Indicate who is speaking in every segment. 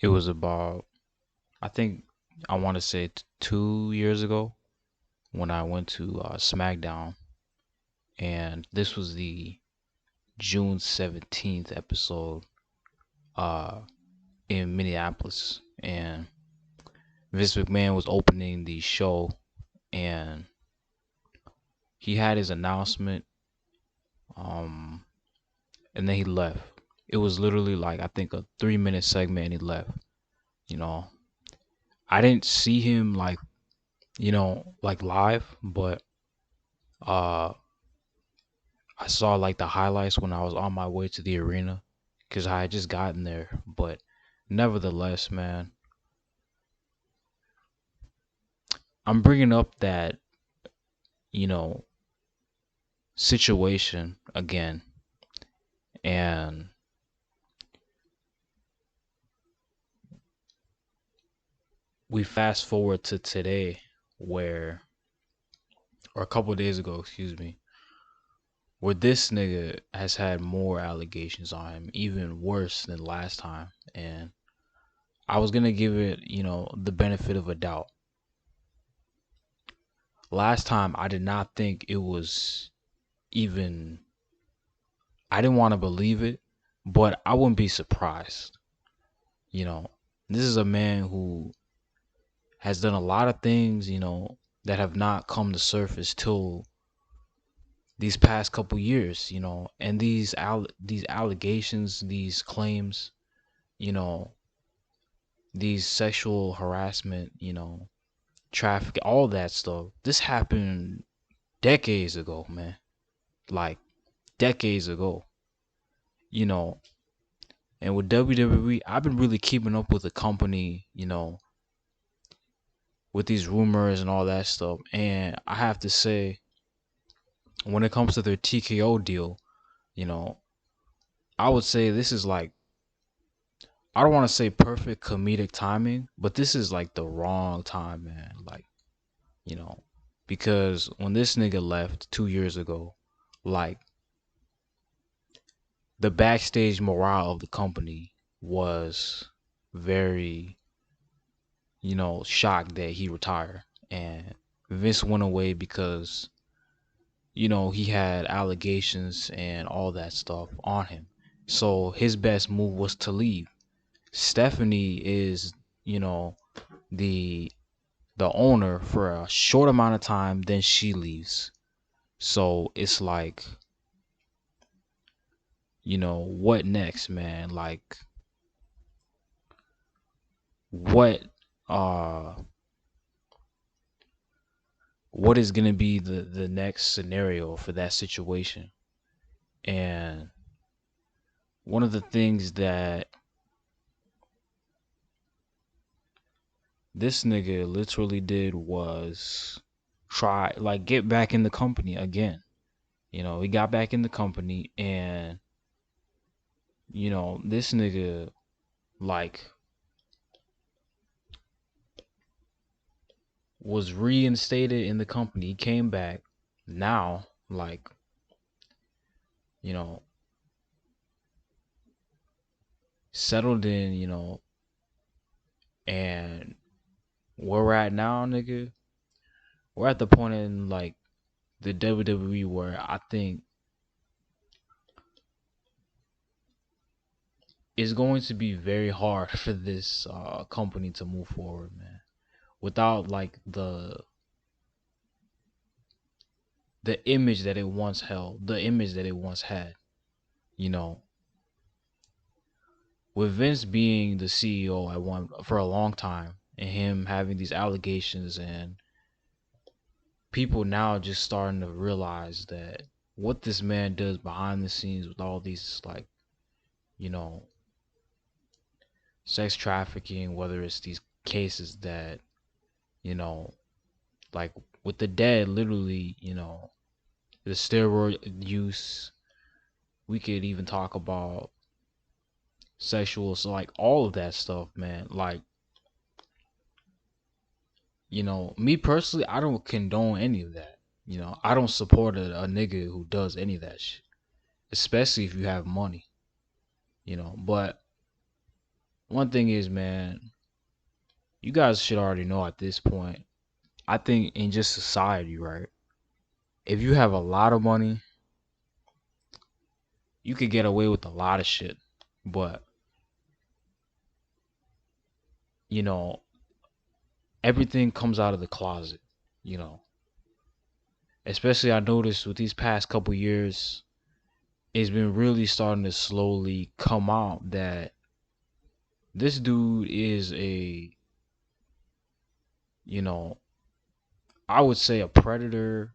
Speaker 1: It was about, I think, I want to say 2 years ago when I went to SmackDown, and this was the June 17th episode uh, in Minneapolis, and Vince McMahon was opening the show, and he had his announcement, um, and then he left. It was literally like I think a 3 minute segment, and he left. You know, I didn't see him like like live, but uh, I saw like the highlights when I was on my way to the arena because I had just gotten there. But nevertheless, man, I'm bringing up that you know situation again, and we fast forward to today, where or a couple of days ago, excuse me, where this nigga has had more allegations on him, even worse than last time, and I was gonna give it, the benefit of a doubt. Last time, I did not think it was even. I didn't want to believe it, but I wouldn't be surprised. You know, this is a man who has done a lot of things, that have not come to surface till these past couple years, and these allegations, these claims, you know, these sexual harassment, traffic, all that stuff. This happened decades ago, man. Like decades ago, you know. And with WWE, I've been really keeping up with the company, with these rumors and all that stuff. And I have to say, when it comes to their TKO deal, you know, I would say this is like, I don't want to say perfect comedic timing, but this is like the wrong time, man. Like, you know, because when this nigga left 2 years ago, like the backstage morale of the company was very, shocked that he retired. And Vince went away because, he had allegations and all that stuff on him. So his best move was to leave. Stephanie is, you know, the the owner for a short amount of time, then she leaves. So it's like, what next, man? Like what uh what is gonna be the next scenario for that situation? And one of the things that this nigga literally did was try like get back in the company again. He got back in the company, and this nigga like was reinstated in the company. He came back now, like, you know, settled in, and where we're at now, nigga, we're at the point in like the WWE where I think it's going to be very hard for this company to move forward, man, without like the image that it once held, the image that it once had, you know, with Vince being the CEO at one for a long time and him having these allegations, and people now just starting to realize that what this man does behind the scenes with all these like, you know, sex trafficking, whether it's these cases that, you know, like with the dead, literally, the steroid use. We could even talk about sexual, so like all of that stuff, man. Like, me personally, I don't condone any of that. I don't support a nigga who does any of that shit, especially if you have money. But one thing is, man, you guys should already know at this point. I think in just society, right? If you have a lot of money, you could get away with a lot of shit. But, you know, everything comes out of the closet, you know. Especially I noticed with these past couple years, it's been really starting to slowly come out that this dude is a, you know, I would say a predator,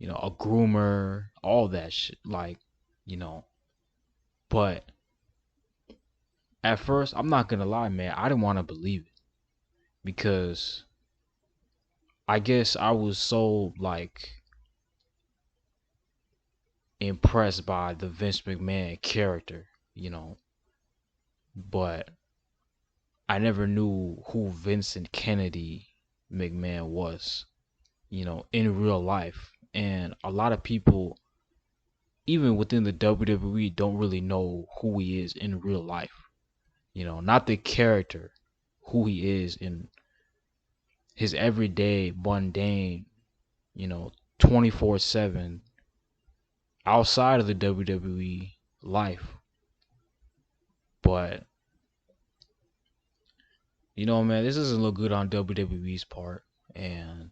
Speaker 1: a groomer, all that shit. Like, you know, but at first, I'm not gonna lie, man, I didn't want to believe it because I guess I was so like impressed by the Vince McMahon character, you know, but I never knew who Vincent Kennedy McMahon was, in real life. And a lot of people, even within the WWE, don't really know who he is in real life. Not the character, who he is in his everyday mundane, 24/7 outside of the WWE life. But man, this doesn't look good on WWE's part, and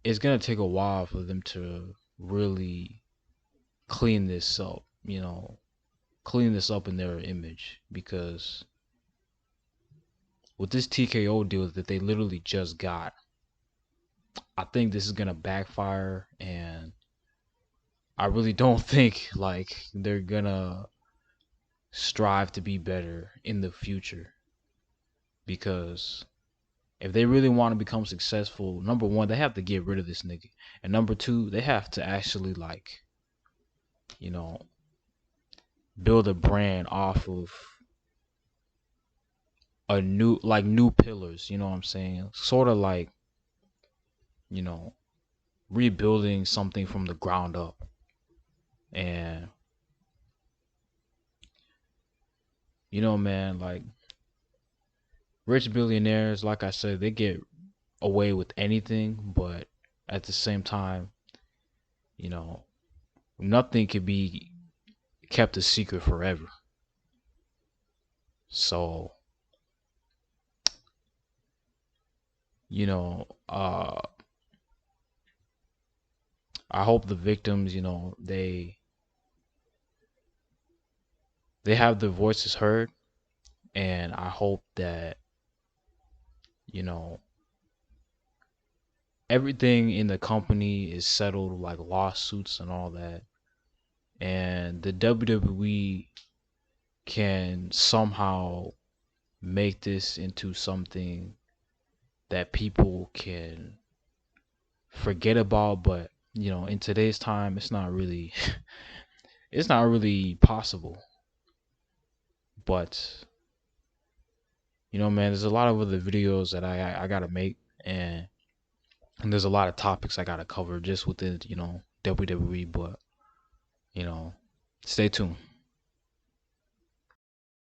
Speaker 1: it's gonna take a while for them to really clean this up, clean this up in their image, because with this TKO deal that they literally just got, I think this is gonna backfire, and I really don't think like they're gonna strive to be better in the future, because if they really want to become successful, number one, they have to get rid of this nigga, and number two, they have to actually like, you know, build a brand off of new pillars. You know what I'm saying? Sort of like, you know, rebuilding something from the ground up. And man, like rich billionaires, like I said, they get away with anything, but at the same time, you know, nothing can be kept a secret forever. So, I hope the victims, they have their voices heard, and I hope that, you know, everything in the company is settled, like lawsuits and all that, and the WWE can somehow make this into something that people can forget about. But in today's time, it's not really it's not really possible. But man, there's a lot of other videos that I gotta make, and there's a lot of topics I gotta cover just within WWE. But stay tuned.